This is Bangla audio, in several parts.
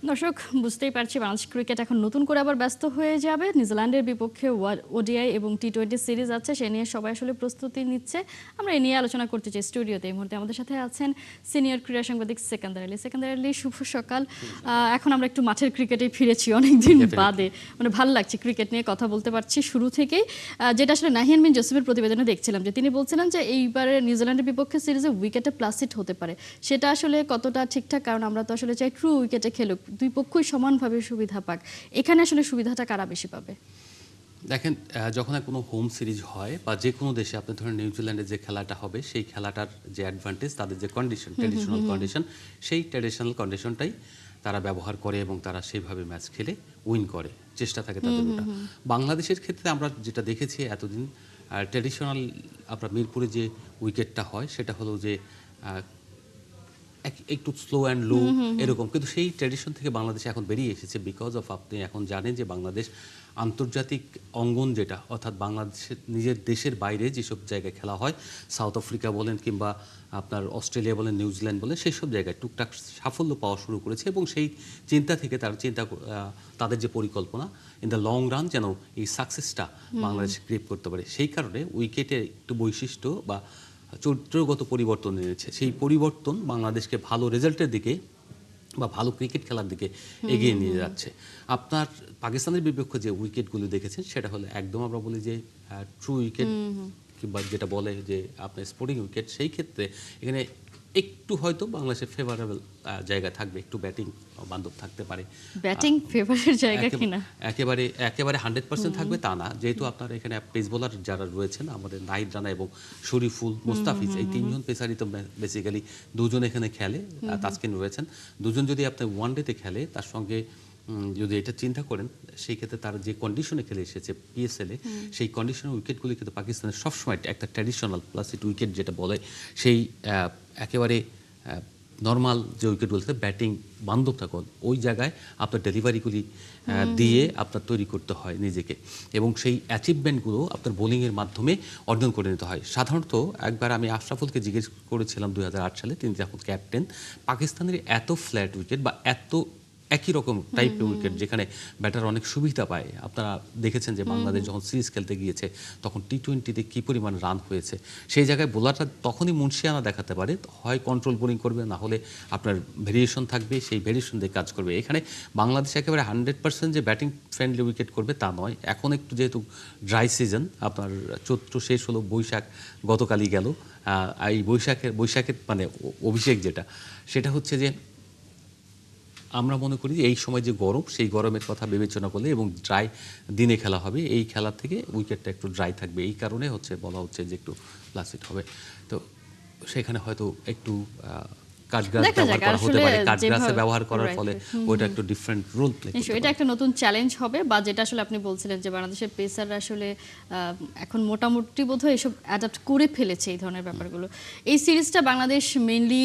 দর্শক বুঝতেই পারছি বাংলাদেশ ক্রিকেট এখন নতুন করে আবার ব্যস্ত হয়ে যাবে। নিউজিল্যান্ডের বিপক্ষে ওডিআই এবং টি-20 সিরিজ আছে, সে নিয়ে সবাই আসলে প্রস্তুতি নিচ্ছে। আমরা এই নিয়ে আলোচনা করতে চাই স্টুডিওতে। এই মুহূর্তে আমাদের সাথে আছেন সিনিয়র ক্রীড়া সাংবাদিক সেকান্দার আলী। সেকান্দার আলী, শুভ সকাল। এখন আমরা একটু মাঠের ক্রিকেটে ফিরেছি অনেকদিন বাদে, মানে ভালো লাগছে ক্রিকেট নিয়ে কথা বলতে পারছি শুরু থেকেই। যেটা আসলে নাহিয়ান বিন জোসেফের প্রতিবেদনে দেখছিলাম যে তিনি বলছিলেন যে এইবারে নিউজিল্যান্ডের বিপক্ষে সিরিজে উইকেটে প্লাসিট হতে পারে। সেটা আসলে কতটা ঠিকঠাক, কারণ আমরা তো আসলে চাই ট্রু উইকেটে খেলুক, দুই পক্ষই সমানভাবে সুবিধা পাক। এখানে আসলে সুবিধাটা কারা বেশি পাবে? দেখেন, যখন কোনো হোম সিরিজ হয় বা যে কোনো দেশে, আপনি ধরেন নিউজিল্যান্ডে যে খেলাটা হবে সেই খেলাটার যে অ্যাডভান্টেজ, তাদের যে কন্ডিশন, ট্র্যাডিশনাল কন্ডিশন, সেই ট্র্যাডিশনাল কন্ডিশনটাই তারা ব্যবহার করে এবং তারা সেইভাবে ম্যাচ খেলে উইন করে, চেষ্টা থাকে তাদের ওটা। বাংলাদেশের ক্ষেত্রে আমরা যেটা দেখেছি এতদিন, ট্র্যাডিশনাল আপনার মিরপুরে যে উইকেটটা হয় সেটা হলো যে একটু স্লো অ্যান্ড লো এরকম, কিন্তু সেই ট্র্যাডিশন থেকে বাংলাদেশে এখন বেরিয়ে এসেছে বিকজ অফ, আপনি এখন জানেন যে বাংলাদেশ আন্তর্জাতিক অঙ্গন যেটা, অর্থাৎ বাংলাদেশের নিজের দেশের বাইরে যেসব জায়গায় খেলা হয়, সাউথ আফ্রিকা বলেন কিংবা আপনার অস্ট্রেলিয়া বলেন, নিউজিল্যান্ড বলেন, সেই সব জায়গায় টুকটাক সাফল্য পাওয়া শুরু করেছে এবং সেই চিন্তা থেকে তাদের যে পরিকল্পনা ইন দ্য লং রান যেন এই সাকসেসটা বাংলাদেশ গ্রেপ করতে পারে, সেই কারণে উইকেটের একটু বৈশিষ্ট্য বা চরিত্রগত পরিবর্তন এনেছে। সেই পরিবর্তন বাংলাদেশকে ভালো রেজাল্টের দিকে বা ভালো ক্রিকেট খেলার দিকে এগিয়ে নিয়ে যাচ্ছে। আপনার পাকিস্তানের বিপক্ষে যে উইকেটগুলো দেখেছেন সেটা হলো একদম, আমরা বলি যে ট্রু উইকেট কিংবা যেটা বলে যে আপনার স্পোর্টিং উইকেট, সেই ক্ষেত্রে এখানে একটু হয়তো বাংলাদেশের ফেভারেবল জায়গা থাকবে, একটু ব্যাটিং বান্ধব থাকতে পারে। ব্যাটিং ফেভারের জায়গা কিনা একেবারে 100% থাকবে তা না, যেহেতু আপনার এখানে পেস বোলার যারা রয়েছেন, আমাদের নাহিদ রানা এবং শরীফুল, মুস্তাফিজ, এই তিনজন পেসারই তো বেসিক্যালি দুজন এখানে খেলে, তাসকিন রয়েছেন, দুজন যদি আপনি ওয়ানডেতে খেলে, তার সঙ্গে যদি এটা চিন্তা করেন, সেই ক্ষেত্রে তারা যে কন্ডিশনে খেলে এসেছে পিএসএলে, সেই কন্ডিশনের উইকেটগুলি কিন্তু পাকিস্তানের সবসময় একটা ট্র্যাডিশনাল প্লাস ইট উইকেট যেটা বলে, সেই একেবারে নর্মাল যে উইকেট বলতে ব্যাটিং বান্ধব থাকুন, ওই জায়গায় আপনার ডেলিভারিগুলি দিয়ে আপনার তৈরি করতে হয় নিজেকে, এবং সেই অ্যাচিভমেন্টগুলো আপনার বোলিংয়ের মাধ্যমে অর্জন করে নিতে হয়। সাধারণত একবার আমি আশরাফুলকে জিজ্ঞেস করেছিলাম 2008 সালে, তিনি যখন ক্যাপ্টেন, পাকিস্তানের এত ফ্ল্যাট উইকেট বা এত একই রকম টাইপের উইকেট যেখানে ব্যাটার অনেক সুবিধা পায়, আপনারা দেখেছেন যে বাংলাদেশ যখন সিরিজ খেলতে গিয়েছে তখন টি-20তে কী পরিমাণ রান হয়েছে, সেই জায়গায় বোলারটা তখনই মুন্সিয়ানা দেখাতে পারে, হয় কন্ট্রোল বোলিং করবে, না হলে আপনার ভেরিয়েশন থাকবে, সেই ভেরিয়েশন দিয়ে কাজ করবে। এখানে বাংলাদেশ একেবারে 100% যে ব্যাটিং ফ্রেন্ডলি উইকেট করবে তা নয়। এখন একটু যেহেতু ড্রাই সিজন, আপনার চৈত্র শেষ হলো, বৈশাখ গতকালই গেল, এই বৈশাখের মানে অভিষেক যেটা, সেটা হচ্ছে যে আমরা মনে করি যে এই সময় যে গরম, সেই গরমের কথা বিবেচনা করলে এবং ড্রাই দিনে খেলা হবে, এই খেলার থেকে উইকেটটা একটু ড্রাই থাকবে, এই কারণে বলা হচ্ছে যে একটু প্লাসিট হবে। তো সেখানে হয়তো একটু কাঠগ্রাস ব্যবহার করা হতে পারে, কাঠগ্রাসে ব্যবহার করার ফলে ওইটা একটু ডিফারেন্ট রোল প্লে করতে পারে। এটা একটা নতুন চ্যালেঞ্জ হবে, বা যেটা আসলে আপনি বলছিলেন যে বাংলাদেশের পেসাররা আসলে এখন মোটামুটি বোধহয় এসব অ্যাডাপ্ট করে ফেলেছে এই ধরনের ব্যাপারগুলো। এই সিরিজটা বাংলাদেশ মেইনলি,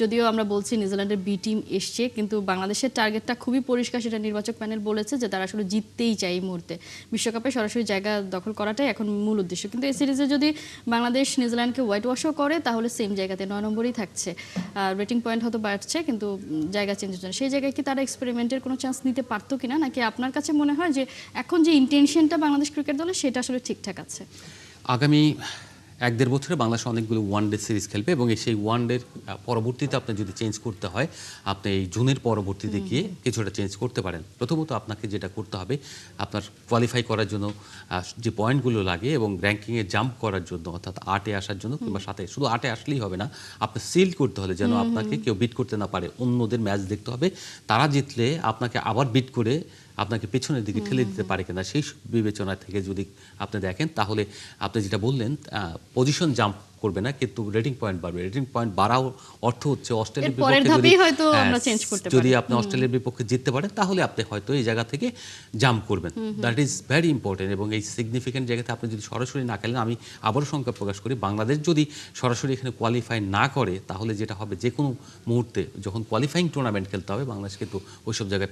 যদিও আমরা বলছি নিউজিল্যান্ডের বি টিম এসছে, কিন্তু বাংলাদেশের টার্গেটটা খুবই পরিষ্কার, সেটা নির্বাচক প্যানেল বলেছে যে তারা আসলে জিততেই চায় এই মুহূর্তে, বিশ্বকাপে সরাসরি জায়গা দখল করাটাই এখন মূল উদ্দেশ্য। কিন্তু এই সিরিজে যদি বাংলাদেশ নিউজিল্যান্ডকে হোয়াইট ওয়াশও করে, তাহলে সেম জায়গাতে 9 নম্বরই থাকছে, রেটিং পয়েন্ট হয়তো বাড়ছে, কিন্তু জায়গা চেঞ্জের জন্য সেই জায়গায় কি তারা এক্সপেরিমেন্টের কোনো চান্স নিতে পারতো কিনা, নাকি আপনার কাছে মনে হয় যে এখন যে ইন্টেনশনটা বাংলাদেশ ক্রিকেট দলে সেটা আসলে ঠিকঠাক আছে? আগামী 1-1.5 বছরে বাংলাদেশ অনেকগুলো ওয়ানডে সিরিজ খেলবে এবং সেই ওয়ানডের পরবর্তীতে আপনার যদি চেঞ্জ করতে হয়, আপনি এই জুনের পরবর্তীতে গিয়ে কিছুটা চেঞ্জ করতে পারেন। প্রথমত আপনাকে যেটা করতে হবে, আপনার কোয়ালিফাই করার জন্য যে পয়েন্টগুলো লাগে এবং র্যাঙ্কিংয়ে জাম্প করার জন্য, অর্থাৎ 8-এ আসার জন্য কিংবা 7-এ, শুধু 8-এ আসলেই হবে না, আপনি সিল করতে হলে যেন আপনাকে কেউ বিট করতে না পারে, অন্যদের ম্যাচ দেখতে হবে, তারা জিতলে আপনাকে আবার বিট করে আপনাকে পেছনের দিকে ঠেলে দিতে পারে কিনা, সেই বিবেচনা থেকে যদি আপনি দেখেন, তাহলে আপনি যেটা বললেন পজিশন জাম্প করবে না, কিন্তু রেটিং পয়েন্ট বাড়বে। রেটিং পয়েন্ট বাড়াও অর্থ হচ্ছে অস্ট্রেলিয়ার বিপক্ষে যদি আপনি অস্ট্রেলিয়ার বিপক্ষে জিততে পারেন, তাহলে আপনি হয়তো এই জায়গা থেকে জাম্প করবেন। That is very important. এবং এই সিগনিফিকেন্ট জায়গাতে আপনি যদি সরাসরি না খেলেন, আমি আবারও সংখ্যা প্রকাশ করি, বাংলাদেশ যদি সরাসরি এখানে কোয়ালিফাই না করে, তাহলে যেটা হবে, যে কোনো মুহূর্তে যখন কোয়ালিফাইং টুর্নামেন্ট খেলতে হবে, বাংলাদেশ কিন্তু ওইসব জায়গায়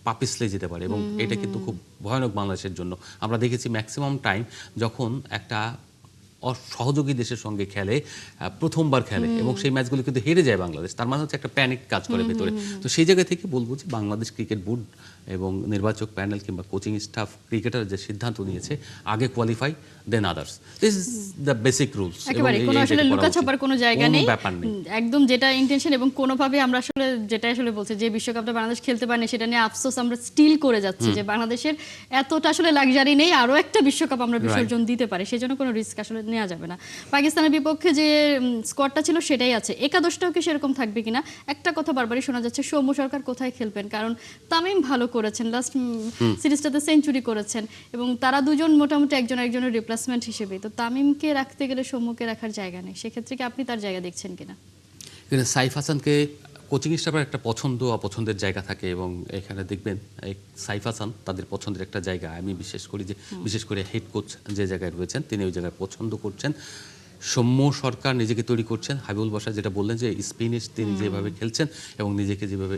পাপিসলে যেতে পারে এবং এটা কিন্তু খুব ভয়ানক বাংলাদেশের জন্য। আমরা দেখেছি ম্যাক্সিমাম টাইম যখন একটা সহযোগী দেশের সঙ্গে খেলে, প্রথমবার খেলে এবং সেই ম্যাচগুলো কিন্তু হেরে যায় বাংলাদেশ। তার মানে হচ্ছে একটা প্যানিক কাজ করে ভেতরে। তো সেই জায়গা থেকে বলবো যে বাংলাদেশ ক্রিকেট বোর্ড এবং নির্বাচক প্যানেল কিংবা কোচিং স্টাফ, ক্রিকেটার যে সিদ্ধান্ত নিয়েছে, আগে qualify then others, this is the basic rules. একেবারে কোনো আসলে লুকাছাপার কোনো জায়গা নেই, ব্যাপার নেই, একদম যেটা ইন্টেনশন। এবং কোনোভাবে আমরা আসলে যেটা আসলে বলছি যে বিশ্বকাপটা বাংলাদেশ খেলতে পারেনি, সেটা নিয়ে আফসোস আমরা স্টিল করে যাচ্ছি যে বাংলাদেশের এতটা আসলে লাক্সারি নেই আরো একটা বিশ্বকাপ আমরা বিসর্জন দিতে পারি, সেজন্য কোনো রিস্ক আসলে নেওয়া যাবে না। পাকিস্তানের বিপক্ষে যে স্কোয়াডটা ছিল সেটাই আছে, একাদশটাও কি সেরকম থাকবে কিনা একটা কথা বারবারই শোনা যাচ্ছে, সৌম্য সরকার কোথায় খেলবেন, কারণ তামিম ভালো করেছেন, লাস্ট সিরিজটাতে সেঞ্চুরি করেছেন এবং তারা দুজন মোটামুটি একজন একজনের রিপ্লেসমেন্ট হিসেবে, তো তামিমকে রাখতে গেলে সৌম্যকে রাখার জায়গা নেই, সেক্ষেত্রে কি আপনি তার জায়গা দেখছেন কিনা? কিন্তু সাইফ হাসানকে কোচিং স্টাফের একটা পছন্দ অপছন্দের জায়গা থাকে এবং এখানে দেখবেন এই সাইফ হাসান তাদের পছন্দের একটা জায়গা। আমি বিশেষ করি যে বিশেষ করে হেড কোচ যে জায়গায় রয়েছেন তিনি ওই জায়গায় পছন্দ করছেন। সৌম্য সরকার নিজেকে তৈরি করছেন, হাবিবুল বাশার যেটা বললেন যে স্পিনিশ তিনি যেভাবে খেলছেন এবং নিজেকে যেভাবে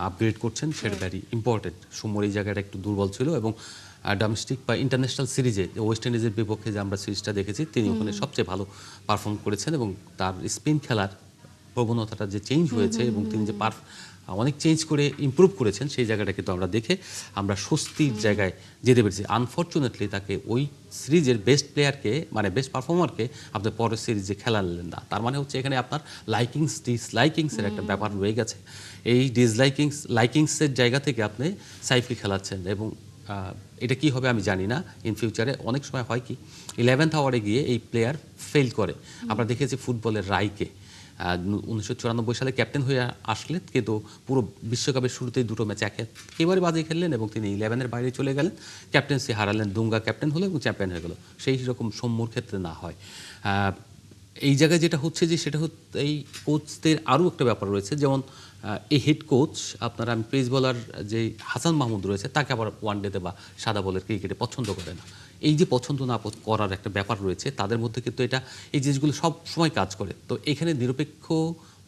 আপগ্রেড করছেন সেটা ভ্যারি ইম্পর্টেন্ট। সৌম্যর এই জায়গাটা একটু দুর্বল ছিল এবং ডোমেস্টিক বা ইন্টারন্যাশনাল সিরিজে ওয়েস্ট ইন্ডিজের বিপক্ষে যে আমরা সিরিজটা দেখেছি তিনি ওখানে সবচেয়ে ভালো পারফর্ম করেছেন এবং তার স্পিন খেলার প্রবণতাটা যে চেঞ্জ হয়েছে এবং তিনি যে অনেক চেঞ্জ করে ইমপ্রুভ করেছেন সেই জায়গাটা কিন্তু আমরা দেখে আমরা স্বস্তির জায়গায় যেতে পেরেছি। আনফর্চুনেটলি তাকে ওই সিরিজের বেস্ট প্লেয়ারকে মানে বেস্ট পারফর্মারকে আপনার পরের সিরিজে খেলালেন না। তার মানে হচ্ছে এখানে আপনার লাইকিংস ডিসলাইকিংসের একটা ব্যাপার রয়ে গেছে। এই লাইকিংসের জায়গা থেকে আপনি সাইফকে খেলাচ্ছেন এবং এটা কি হবে আমি জানি না ইন ফিউচারে। অনেক সময় হয় কি 11th আওয়ারে গিয়ে এই প্লেয়ার ফেল করে। আমরা দেখেছি ফুটবলের রায়কে 1994 সালে ক্যাপ্টেন হয়ে আসলেন কিন্তু পুরো বিশ্বকাপের শুরুতেই দুটো ম্যাচ একেবারে বাজে খেললেন এবং তিনি 11-এর বাইরে চলে গেলেন, ক্যাপ্টেন্সি হারালেন, দুঙ্গা ক্যাপ্টেন হলো এবং চ্যাম্পিয়ন হয়ে গেল। সেই রকম সৌম্যর ক্ষেত্রে না হয়। এই জায়গায় যেটা হচ্ছে যে সেটা হচ্ছে এই কোচদের আরও একটা ব্যাপার রয়েছে, যেমন এই হেড কোচ আপনার আমি পেস বোলার যে হাসান মাহমুদ রয়েছে তাকে আবার ওয়ানডেতে বা সাদা বলের ক্রিকেটে পছন্দ করে না। এই যে পছন্দ না করার একটা ব্যাপার রয়েছে তাদের মধ্যে কিন্তু এটা এই জিনিসগুলো সব সময় কাজ করে। তো এখানে নিরপেক্ষ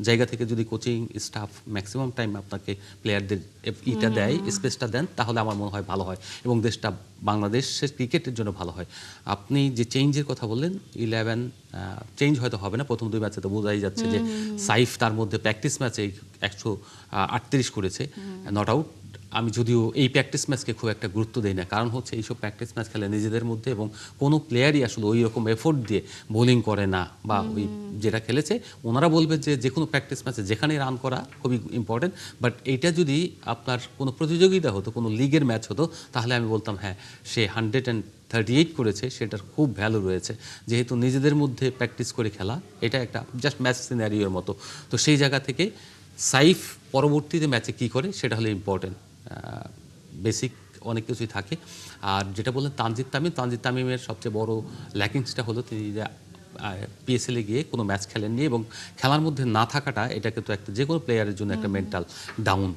জায়গা থেকে যদি কোচিং স্টাফ ম্যাক্সিমাম টাইম আপনাকে প্লেয়ারদের ইটা দেয়, স্পেসটা দেন, তাহলে আমার মনে হয় ভালো হয় এবং দেশটা বাংলাদেশের ক্রিকেটের জন্য ভালো হয়। আপনি যে চেঞ্জের কথা বললেন 11 চেঞ্জ হয়তো হবে না, প্রথম দুই ম্যাচে তো বোঝাই যাচ্ছে যে সাইফ তার মধ্যে প্র্যাকটিস ম্যাচে 138 করেছে নট আউট। আমি যদিও এই প্র্যাকটিস ম্যাচকে খুব একটা গুরুত্ব দিই না, কারণ হচ্ছে এইসব প্র্যাকটিস ম্যাচ খেলে নিজেদের মধ্যে এবং কোনো প্লেয়ারই আসলে ওই রকম এফোর্ট দিয়ে বোলিং করে না বা ওই যেটা খেলেছে ওনারা বলবে যে কোনো প্র্যাকটিস ম্যাচে যেখানেই রান করা খুবই ইম্পর্টেন্ট। বাট এইটা যদি আপনার কোনো প্রতিযোগিতা হতো, কোনো লিগের ম্যাচ হতো, তাহলে আমি বলতাম হ্যাঁ সে 138 করেছে, সেটার খুব ভ্যালু রয়েছে। যেহেতু নিজেদের মধ্যে প্র্যাকটিস করে খেলা, এটা একটা জাস্ট ম্যাচ সিনারিওর মতো। তো সেই জায়গা থেকে সাইফ পরবর্তীতে ম্যাচে কী করে সেটা হলো ইম্পর্টেন্ট। বেসিক অনেক কিছুই থাকে। আর যেটা বললেন তানজিদ তামিমের সবচেয়ে বড় ল্যাকিংসটা হলো তিনি পিএসএলে গিয়ে কোনো ম্যাচ খেলেননি এবং খেলার মধ্যে না থাকাটা এটা কিন্তু একটা যে কোনো প্লেয়ারের জন্য একটা মেন্টাল ডাউন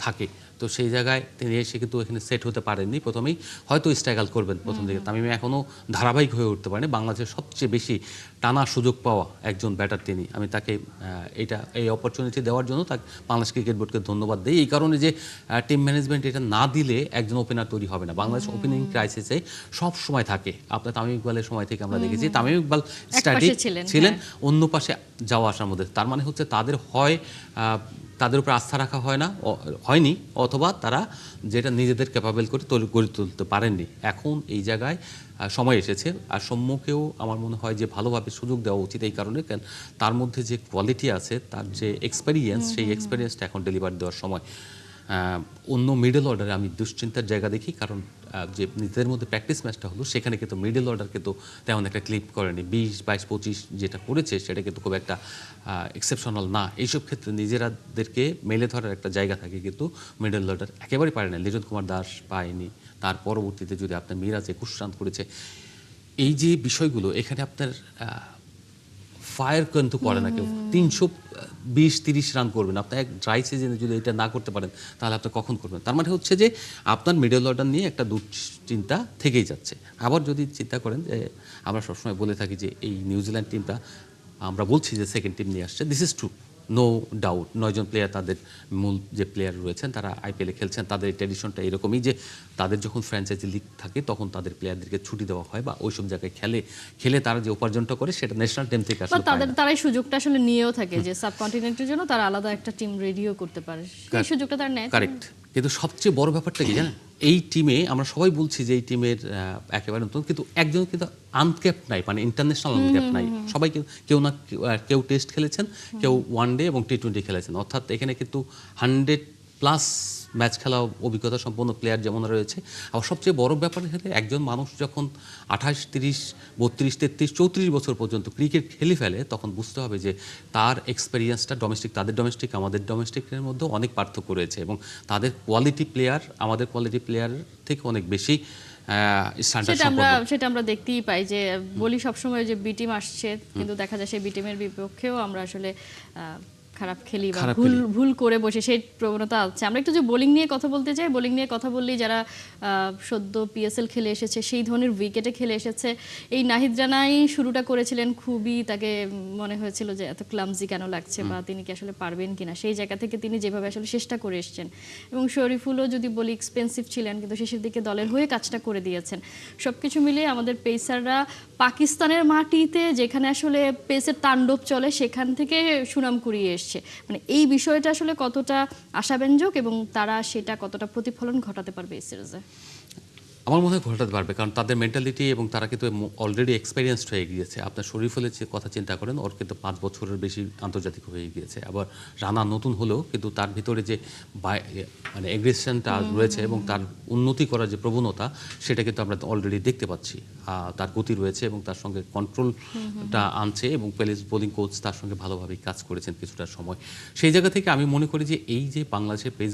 থাকে। তো সেই জায়গায় তিনি এসে কিন্তু এখানে সেট হতে পারেননি, প্রথমেই হয়তো স্ট্রাগল করবেন প্রথম দিকে। তামিম এখনও ধারাবাহিক হয়ে উঠতে পারেনি, বাংলাদেশের সবচেয়ে বেশি টানা সুযোগ পাওয়া একজন ব্যাটার তিনি। আমি তাকে এই অপরচুনিটি দেওয়ার জন্য তাকে বাংলাদেশ ক্রিকেট বোর্ডকে ধন্যবাদ দিই, এই কারণে যে টিম ম্যানেজমেন্ট এটা না দিলে একজন ওপেনার তৈরি হবে না। বাংলাদেশ ওপেনিং ক্রাইসিসে সব সময় থাকে। আপনার তামিম ইকবালের সময় থেকে আমরা দেখেছি তামিম ইকবাল স্ট্যাটিক ছিলেন, অন্য পাশে যাওয়া আসার মধ্যে। তার মানে হচ্ছে তাদের তাদের উপর আস্থা রাখা হয়নি অথবা তারা যেটা নিজেদের ক্যাপাবেল করে গড়ে তুলতে পারেননি। এখন এই জায়গায় সময় এসেছে। আর সৌম্যকেও আমার মনে হয় যে ভালোভাবে সুযোগ দেওয়া উচিত, এই কারণে কেন তার মধ্যে যে কোয়ালিটি আছে, তার যে এক্সপেরিয়েন্স, সেই এক্সপেরিয়েন্সটা এখন ডেলিভার দেওয়ার সময়। অন্য মিডল অর্ডারে আমি দুশ্চিন্তার জায়গা দেখি, কারণ যে নিজেদের মধ্যে প্র্যাকটিস ম্যাচটা হলো সেখানে কিন্তু মিডল অর্ডার কিন্তু তেমন একটা ক্লিপ করেনি। 20, 22, 25 যেটা করেছে সেটা কিন্তু খুব একটা এক্সেপশনাল না। এইসব ক্ষেত্রে নিজেরাদেরকে মেলে ধরার একটা জায়গা থাকে, কিন্তু মিডল অর্ডার একেবারেই পারে না। লিজন কুমার দাস পায়নি, তার পরবর্তীতে যদি আপনার মিরাজ 21 রান করেছে। এই যে বিষয়গুলো এখানে আপনার ফায়ার কিন্তু করে না কেউ। 320-30 রান করবেন আপনি এক ড্রাই সিজনে, যদি এটা না করতে পারেন তাহলে আপনি কখন করবেন? তার মানে হচ্ছে যে আপনার মিডল অর্ডার নিয়ে একটা দুশ্চিন্তা থেকেই যাচ্ছে। আবার যদি চিন্তা করেন যে আমরা সবসময় বলে থাকি যে এই নিউজিল্যান্ড টিমটা আমরা বলছি যে সেকেন্ড টিম নিয়ে আসছে, this is true, no doubt 9 জন প্লেয়ার তাদের মূল যে প্লেয়ার রয়েছেন তারা আইপিএলে খেলছেন, তাদের ট্র্যাডিশনটা এরকমই যে তাদের যখন ফ্র্যাঞ্চাইজি লিগ থাকে তখন তাদের প্লেয়ারদেরকে ছুটি দেওয়া হয় বা ওইসব জায়গায় খেলে তারা যে উপার্জনটা করে সেটা ন্যাশনাল টিম থেকে বা আসলে পায় না। তারাই সুযোগটা আসলে নিয়েও থাকে যে সাবকন্টিনেন্টের জন্য তারা আলাদা একটা টিম রেডিও করতে পারে, সেই সুযোগটা তার নেয়। কারেক্ট। কিন্তু সবচেয়ে বড় ব্যাপারটা কি জানেন, এই টিমে আমরা সবাই বলছি যে এই টিমের একেবারে নতুন, কিন্তু একজন কিন্তু আনক্যাপ নাই, মানে ইন্টারন্যাশনাল আনক্যাপ নাই। সবাই কেউ টেস্ট খেলেছেন, কেউ ওয়ানডে এবং টি20 খেলেছেন, অর্থাৎ এখানে কিন্তু 100+ ম্যাচ খেলা অভিজ্ঞতা সম্পন্ন প্লেয়ার যেমন রয়েছে। আবার সবচেয়ে বড় ব্যাপার হচ্ছে একজন মানুষ যখন 28, 30, 32, 33, 34 বছর পর্যন্ত ক্রিকেট খেলে ফেলে তখন বুঝতে হবে যে তার এক্সপেরিয়েন্সটা তাদের ডোমেস্টিক আমাদের ডোমেস্টিকের মধ্যে অনেক পার্থক্য রয়েছে এবং তাদের কোয়ালিটি প্লেয়ার আমাদের কোয়ালিটি প্লেয়ারের থেকে অনেক বেশি স্ট্যান্ডার্ড সম্পন্ন। সেটা আমরা দেখতেই পাই যে বলি সবসময় যে বি টিম আসছে, কিন্তু দেখা যায় সেই বি টিমের বিপক্ষেও আমরা আসলে খারাপ খেলি বা ভুল করে বসে, সেই প্রবণতা আছে। আমরা একটু যে বোলিং নিয়ে কথা বলতে চাই, বোলিং নিয়ে কথা বললেই যারা সদ্য পিএসএল খেলে এসেছে, সেই ধরনের উইকেটে খেলে এসেছে, এই নাহিদ রানাই শুরুটা করেছিলেন, খুবই তাকে মনে হয়েছিল যে এত ক্লামজি কেন লাগছে বা তিনি কি আসলে পারবেন কিনা, সেই জায়গা থেকে তিনি যেভাবে আসলে চেষ্টা করে এসেছেন। এবং শরীফুলও যদি বলি এক্সপেন্সিভ ছিলেন, কিন্তু শেষের দিকে দলের হয়ে কাজটা করে দিয়েছেন। সবকিছু মিলিয়ে আমাদের পেসাররা পাকিস্তানের মাটিতে যেখানে আসলে পেসের তাণ্ডব চলে সেখান থেকে সুনাম কুড়িয়ে এসছে। মানে এই বিষয়টা আসলে কতটা আশাব্যঞ্জক এবং তারা সেটা কতটা প্রতিফলন ঘটাতে পারবে এই সিরিজে? আমার মনে হয় ঘটাতে পারবে, কারণ তাদের মেন্টালিটি এবং তারা কিন্তু অলরেডি এক্সপেরিয়েন্সড হয়ে গিয়েছে। আপনার শরীফুলের যে কথা চিন্তা করেন, ওর কিন্তু 5 বছরের বেশি আন্তর্জাতিক হয়ে গিয়েছে। আবার রানা নতুন হলেও কিন্তু তার ভিতরে যে মানে এগ্রেশনটা রয়েছে এবং তার উন্নতি করার যে প্রবণতা সেটা কিন্তু আমরা অলরেডি দেখতে পাচ্ছি। তার গতি রয়েছে এবং তার সঙ্গে কন্ট্রোলটা আনছে এবং পেস বোলিং কোচ তার সঙ্গে ভালোভাবেই কাজ করেছেন কিছুটা সময়। সেই জায়গা থেকে আমি মনে করি যে এই যে বাংলাদেশের পেস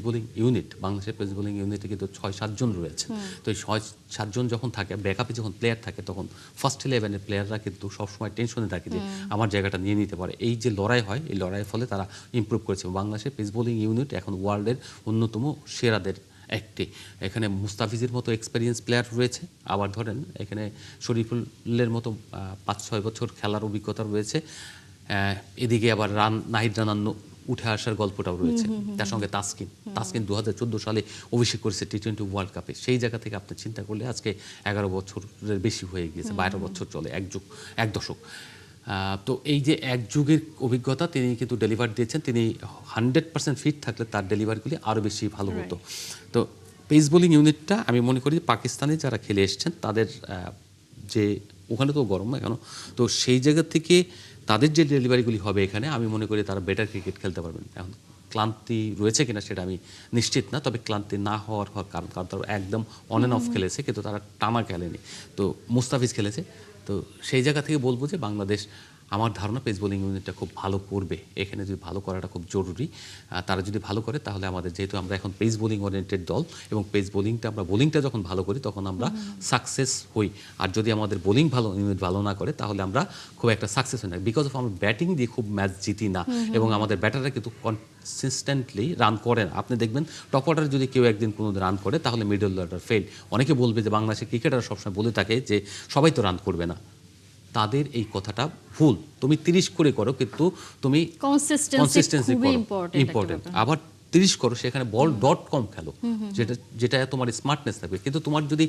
বোলিং ইউনিটে কিন্তু 6-7 জন রয়েছে। তো এই 6-7 জন যখন থাকে, ব্যাকআপে যখন প্লেয়ার থাকে, তখন ফার্স্ট 11-এর প্লেয়াররা কিন্তু সবসময় টেনশনে থাকে যে আমার জায়গাটা নিয়ে নিতে পারে। এই যে লড়াই হয়, এই লড়াইয়ের ফলে তারা ইমপ্রুভ করেছে। বাংলাদেশের পেস বোলিং ইউনিট এখন ওয়ার্ল্ডের অন্যতম সেরাদের একটি। এখানে মুস্তাফিজের মতো এক্সপেরিয়েন্স প্লেয়ার রয়েছে, আবার ধরেন এখানে শরীফুলের মতো 5-6 বছর খেলার অভিজ্ঞতা রয়েছে। এদিকে আবার নাহিদ রানার উঠে আসার গল্পটাও রয়েছে। তার সঙ্গে তাসকিন 2014 সালে অভিষেক করেছে টি20 ওয়ার্ল্ড কাপে। সেই জায়গা থেকে আপনি চিন্তা করলে আজকে 11 বছরের বেশি হয়ে গিয়েছে, 12 বছর চলে, এক দশক। তো এই যে এক যুগের অভিজ্ঞতা তিনি কিন্তু ডেলিভার দিয়েছেন। তিনি 100% ফিট থাকলে তার ডেলিভারিগুলি আরও বেশি ভালো হতো। তো পেস বোলিং ইউনিটটা আমি মনে করি পাকিস্তানে যারা খেলে এসছেন তাদের যে ওখানে তো গরম না কেন, তো সেই জায়গা থেকে তাদের যে ডেলিভারিগুলি হবে এখানে আমি মনে করি তারা বেটার ক্রিকেট খেলতে পারবেন। এখন ক্লান্তি রয়েছে কিনা সেটা আমি নিশ্চিত না, তবে ক্লান্তি না হওয়ার কারণ তারা একদম অন অ্যান্ড অফ খেলেছে, কিন্তু তারা টানা খেলেনি। তো মুস্তাফিজ খেলেছে। তো সেই জায়গা থেকে বলবো যে বাংলাদেশ, আমার ধারণা পেস বোলিং ইউনিটটা খুব ভালো করবে। এখানে যদি ভালো করাটা খুব জরুরি। তারা যদি ভালো করে তাহলে আমাদের, যেহেতু আমরা এখন পেস বোলিং ওরিয়েন্টেড দল এবং পেস বোলিংটা যখন ভালো করি তখন আমরা সাকসেস হই। আর যদি আমাদের বোলিং ইউনিট ভালো না করে তাহলে আমরা খুব একটা সাকসেস হই না, বিকজ অফ আমরা ব্যাটিং দিয়ে খুব ম্যাচ জিতি না এবং আমাদের ব্যাটাররা কিন্তু কনসিস্টেন্টলি রান করে না। আপনি দেখবেন টপ অর্ডার যদি কেউ একদিন কোনো রান করে তাহলে মিডল অর্ডার ফেল। অনেকে বলবে যে বাংলাদেশের ক্রিকেটার সবসময় বলে থাকে যে সবাই তো রান করবে না, তাদের এই কথাটা ভুল। তুমি 30 করে করো, কিন্তু তুমি কনসিস্টেন্সি করো, ইম্পর্টেন্ট। আবার 30 করো, সেখানে বল ডট কম খেলো, যেটা তোমার স্মার্টনেস থাকবে। কিন্তু তোমার যদি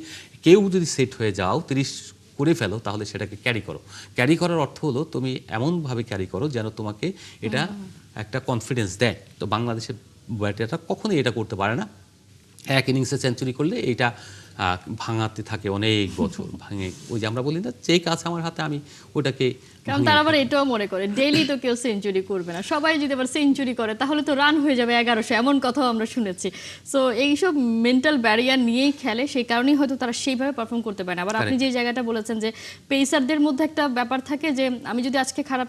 সেট হয়ে যাও 30 করে ফেলো, তাহলে সেটাকে ক্যারি করার অর্থ হলো তুমি এমনভাবে ক্যারি করো যেন তোমাকে এটা একটা কনফিডেন্স দেয়। তো বাংলাদেশের ব্যাটাররা কখনোই এটা করতে পারে না। এক ইনিংসে সেঞ্চুরি করলে এটা ভাঙাতে থাকে অনেক বছর, ভাঙে। ওই যে আমরা বলি না, যে কাজ আমার হাতে আমি ওটাকে, কারণ তারা আবার এটাও মনে করে ডেইলি তো কেউ সেঞ্চুরি করবে না, সবাই যদি আবার সেঞ্চুরি করে তাহলে তো রান হয়ে যাবে 1100, এমন কথাও আমরা শুনেছি। সো এইসব মেন্টাল ব্যারিয়ার নিয়েই খেলে, সেই কারণেই হয়তো তারা সেইভাবে পারফর্ম করতে পারে না। আবার আপনি যে জায়গাটা বলেছেন যে পেসারদের মধ্যে একটা ব্যাপার থাকে যে আমি যদি আজকে খারাপ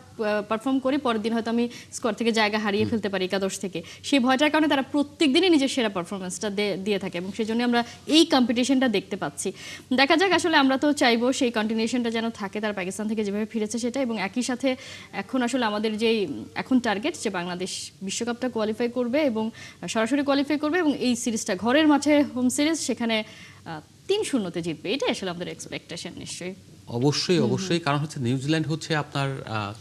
পারফর্ম করি, পরের দিন হয়তো আমি স্কোর থেকে জায়গা হারিয়ে ফেলতে পারি একাদশ থেকে। সেই ভয়টার কারণে তারা প্রত্যেক দিনই নিজের সেরা পারফরমেন্সটা দিয়ে থাকে এবং সেই জন্য আমরা এই কম্পিটিশনটা দেখতে পাচ্ছি। দেখা যাক, আসলে আমরা তো চাইবো সেই কন্টিনিউশনটা যেন থাকে, তার পাকিস্তান থেকে যেভাবে ফিরেছে সেটা। এবং একই সাথে এখন আসলে আমাদের যেই এখন টার্গেট যে বাংলাদেশ বিশ্বকাপটা কোয়ালিফাই করবে এবং সরাসরি কোয়ালিফাই করবে এবং এই সিরিজটা ঘরের মাঠে হোম সিরিজ, সেখানে 3-0 জিতবে, এটাই আসলে আমাদের এক্সপেকটেশন। নিশ্চয়ই অবশ্যই অবশ্যই, কারণ হচ্ছে নিউজিল্যান্ড হচ্ছে আপনার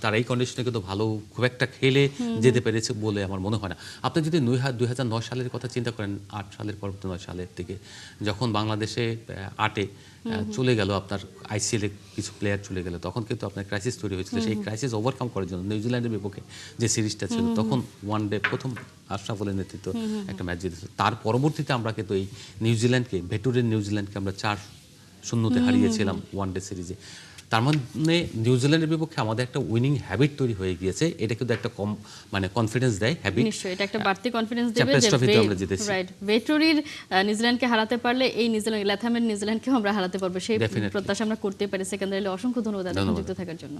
তার এই কন্ডিশনে কিন্তু ভালো খুব একটা খেলে যেতে পেরেছে বলে আমার মনে হয় না। আপনি যদি 2009 সালের কথা চিন্তা করেন, 8 সালের পর 9 সালের দিকে যখন বাংলাদেশে 8-এ চলে গেল আপনার আইসিএল এর কিছু প্লেয়ার চলে গেল, তখন কিন্তু আপনার ক্রাইসিস তৈরি হয়েছিল। সেই ক্রাইসিস ওভারকাম করার জন্য নিউজিল্যান্ডের বিপক্ষে যে সিরিজটা ছিল, তখন ওয়ান ডে প্রথম আশরাফুলের নেতৃত্ব একটা ম্যাচ জিতেছিল। তার পরবর্তীতে আমরা কিন্তু এই নিউজিল্যান্ডকে, ভেটুরের নিউজিল্যান্ডকে আমরা 4-0 হারিয়েছিলাম ওয়ান ডে সিরিজে। তার মানে নিউজিল্যান্ডের বিপক্ষে আমাদের একটা উইনিং হ্যাবিট তৈরি হয়ে গিয়েছে। এটা কিন্তু একটা মানে কনফিডেন্স দেয় হ্যাবিট। নিশ্চয়ই এটা একটা বাড়তি কনফিডেন্স দেবে চ্যাম্পিয়ন্স যে ট্রফিতে আমরা জিতেছি। রাইট, ভেট্টোরির নিউজিল্যান্ডকে হারাতে পারলে এই নিউজিল্যান্ড ল্যাথামের নিউজিল্যান্ডকেও আমরা হারাতে পারবো, সেই Definitely. প্রত্যাশা আমরা করতে পারি। সেকেন্ডারিলি অসংখ্য ধন্যবাদ এতক্ষণ যুক্ত থাকার জন্য।